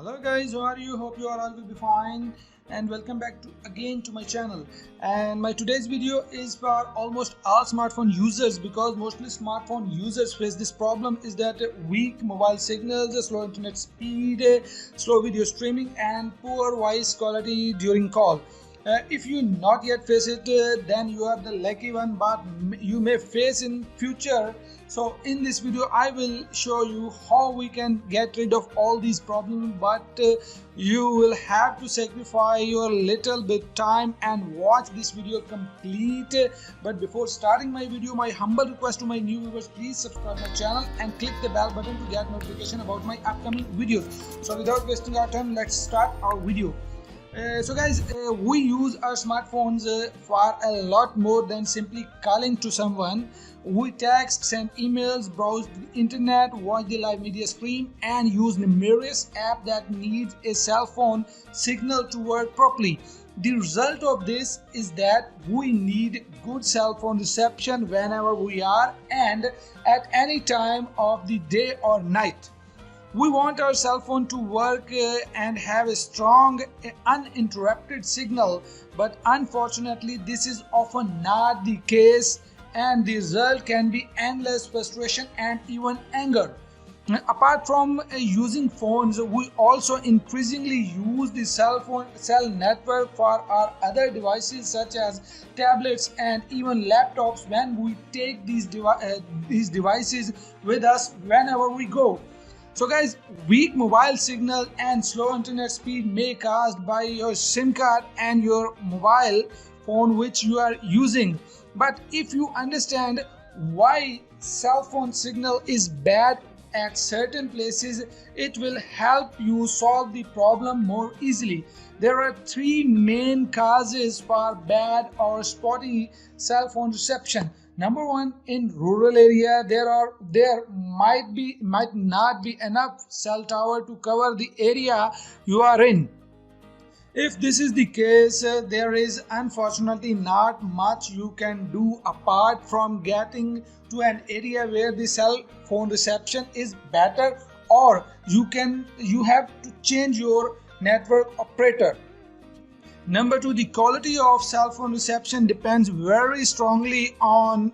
Hello guys, how are you? Hope you are all will be fine, and welcome back again to my channel. And my today's video is for almost all smartphone users, because mostly smartphone users face this problem, is that weak mobile signals, slow internet speed, slow video streaming and poor voice quality during call. If you not yet face it, then you are the lucky one, but you may face in future. So in this video I will show you how we can get rid of all these problems, but you will have to sacrifice your little bit time and watch this video complete. But before starting my video, my humble request to my new viewers, please subscribe my channel and click the bell button to get notification about my upcoming videos. So without wasting our time, let's start our video. So guys, we use our smartphones for a lot more than simply calling to someone. We text, send emails, browse the internet, watch the live media stream and use numerous apps that need a cell phone signal to work properly. The result of this is that we need good cell phone reception whenever we are and at any time of the day or night. We want our cell phone to work and have a strong, uninterrupted signal, but unfortunately this is often not the case, and the result can be endless frustration and even anger. Apart from using phones, we also increasingly use the cell network for our other devices such as tablets and even laptops when we take these devices with us whenever we go. So guys, weak mobile signal and slow internet speed may caused by your SIM card and your mobile phone which you are using. But if you understand why cell phone signal is bad at certain places, it will help you solve the problem more easily. There are three main causes for bad or spotty cell phone reception. Number one, in rural area there might not be enough cell tower to cover the area you are in. If this is the case, there is unfortunately not much you can do apart from getting to an area where the cell phone reception is better, or you have to change your network operator. Number two, the quality of cell phone reception depends very strongly on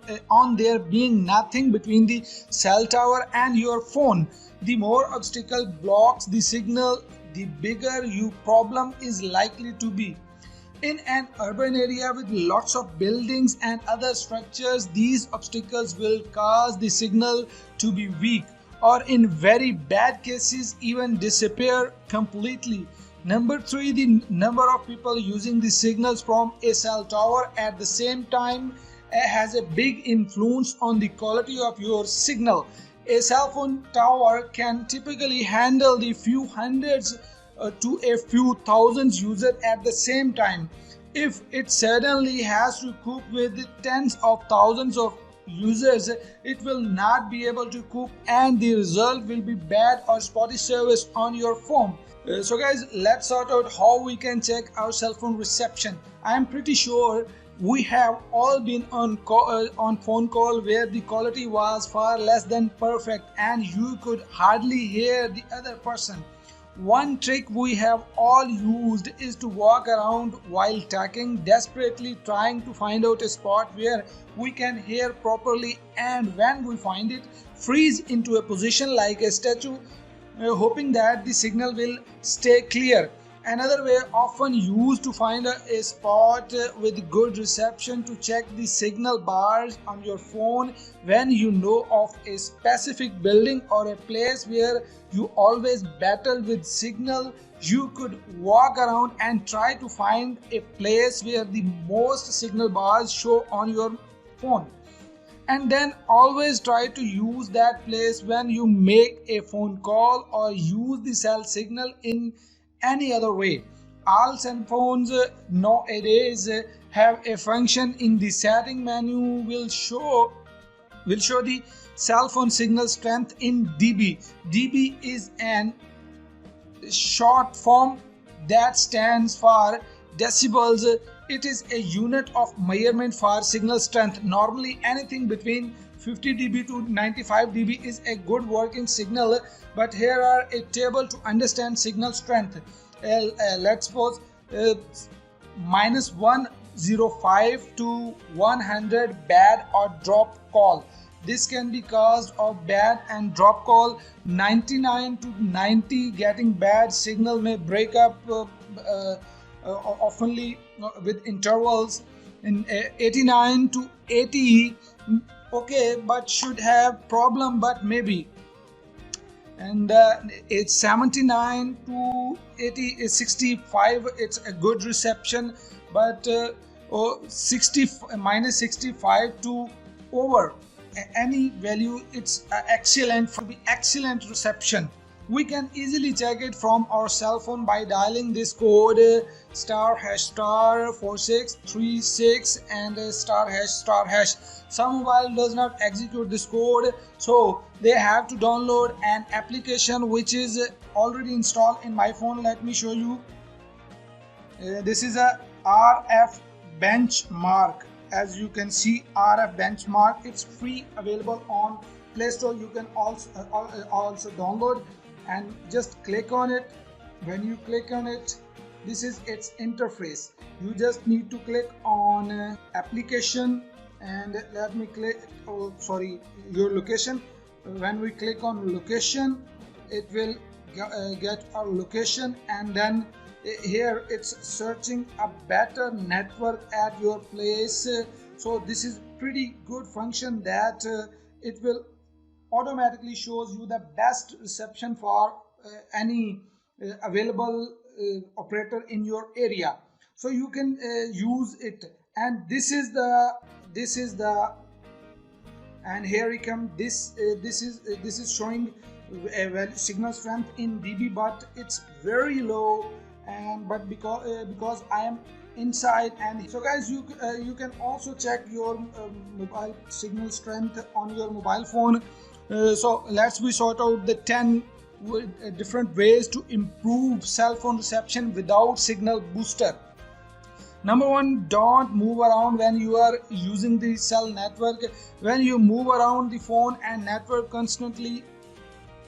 there being nothing between the cell tower and your phone. The more obstacle blocks the signal, the bigger your problem is likely to be. In an urban area with lots of buildings and other structures, these obstacles will cause the signal to be weak, or in very bad cases even disappear completely. Number three, the number of people using the signals from a cell tower at the same time has a big influence on the quality of your signal. A cell phone tower can typically handle the few hundreds to a few thousands users at the same time. If it suddenly has to cope with tens of thousands of users, it will not be able to cope, and the result will be bad or spotty service on your phone. So guys, let's sort out how we can check our cell phone reception. I am pretty sure we have all been on phone call where the quality was far less than perfect and you could hardly hear the other person. One trick we have all used is to walk around while talking, desperately trying to find out a spot where we can hear properly, and when we find it, freeze into a position like a statue, hoping that the signal will stay clear. Another way often used to find a spot with good reception to check the signal bars on your phone. When you know of a specific building or a place where you always battle with signal, you could walk around and try to find a place where the most signal bars show on your phone, and then always try to use that place when you make a phone call or use the cell signal in any other way. All cell phones nowadays have a function in the setting menu will show the cell phone signal strength in dB. dB is an short form that stands for decibels It is a unit of measurement for signal strength. Normally anything between 50 dB to 95 dB is a good working signal, but here are a table to understand signal strength. Let's suppose minus 105 to 100 bad or drop call. This can be caused of bad and drop call. 99 to 90 getting bad signal may break up oftenly with intervals. In 89 to 80 okay, but should have problem, but maybe. And it's 79 to 80 is 65, it's a good reception, but minus 65 to over any value, it's excellent, for the excellent reception. We can easily check it from our cell phone by dialing this code ***4636 and ****. Some mobile does not execute this code, so they have to download an application which is already installed in my phone. Let me show you. This is a RF benchmark. As you can see, RF benchmark, it's free, available on Play Store. You can also download and just click on it. When you click on it, this is its interface. You just need to click on application, and let me click your location. When we click on location, it will get our location, and then here it's searching a better network at your place. So this is pretty good function that it will automatically shows you the best reception for any available operator in your area. So you can use it, and this is the and here we come. This is showing signal strength in dB, but it's very low, and but because I am inside. And so guys, you can also check your mobile signal strength on your mobile phone. So let's sort out the 10 different ways to improve cell phone reception without signal booster. Number 1, don't move around when you are using the cell network. When you move around the phone and network, constantly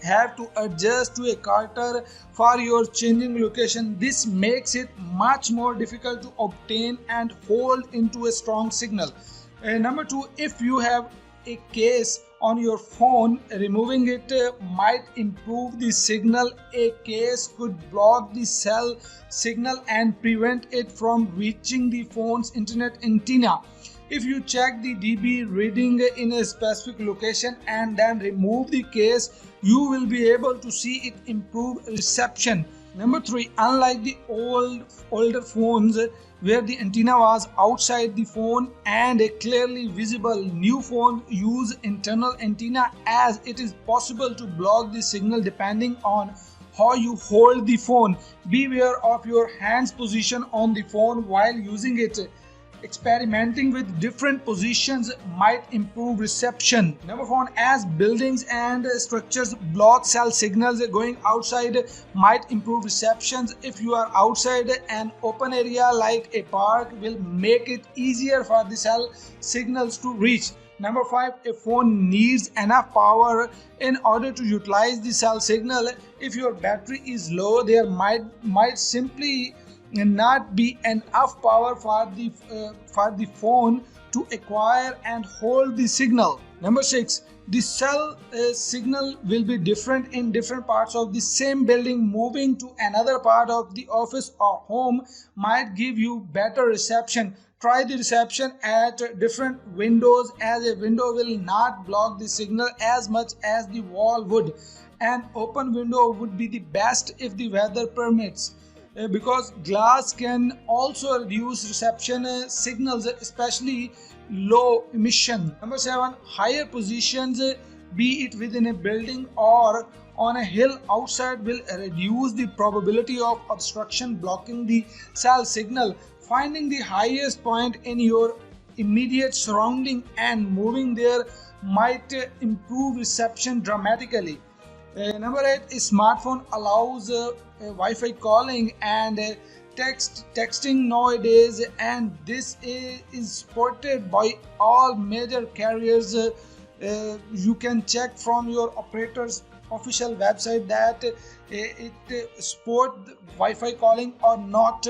have to adjust to a quarter for your changing location. This makes it much more difficult to obtain and hold into a strong signal. Number 2, if you have a case on your phone, removing it might improve the signal. A case could block the cell signal and prevent it from reaching the phone's internet antenna. If you check the dB reading in a specific location and then remove the case, you will be able to see it improve reception. Number 3, unlike the older phones where the antenna was outside the phone and clearly visible, new phones use internal antenna, as it is possible to block the signal depending on how you hold the phone. Beware of your hand's position on the phone while using it. Experimenting with different positions might improve reception. Number 4, as buildings and structures block cell signals, going outside might improve receptions. If you are outside an open area like a park, will make it easier for the cell signals to reach. Number 5, a phone needs enough power in order to utilize the cell signal. If your battery is low, there might simply not be enough power for the phone to acquire and hold the signal. Number 6, the cell signal will be different in different parts of the same building. Moving to another part of the office or home might give you better reception. Try the reception at different windows, as a window will not block the signal as much as the wall would. An open window would be the best if the weather permits, because glass can also reduce reception signals, especially low emission. Number 7, higher positions, be it within a building or on a hill outside, will reduce the probability of obstruction blocking the cell signal. Finding the highest point in your immediate surrounding and moving there might improve reception dramatically. Number 8, a smartphone allows Wi-Fi calling, and texting nowadays, and this is supported by all major carriers. You can check from your operator's official website that it support Wi-Fi calling or not.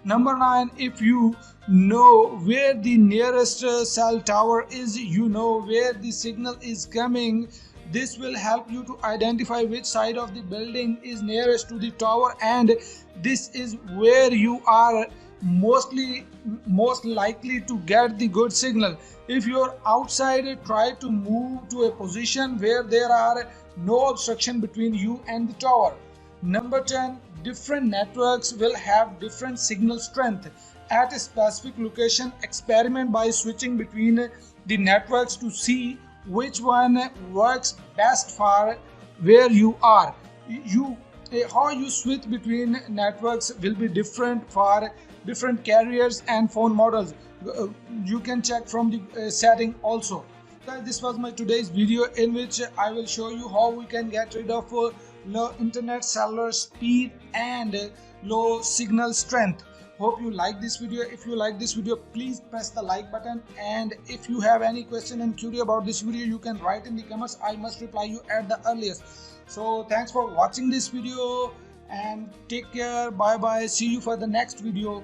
Number 9, if you know where the nearest cell tower is, you know where the signal is coming. This will help you to identify which side of the building is nearest to the tower, and this is where you are most likely to get the good signal. If you're outside, try to move to a position where there are no obstruction between you and the tower. Number 10, different networks will have different signal strength. At a specific location, experiment by switching between the networks to see which one works best for where you are. How you switch between networks will be different for different carriers and phone models. You can check from the setting also. Guys, this was my today's video in which I will show you how we can get rid of low internet cellular speed and low signal strength. Hope you like this video. If you like this video, please press the like button, and if you have any question and query about this video, you can write in the comments. I must reply you at the earliest. So thanks for watching this video and take care. Bye bye. See you for the next video.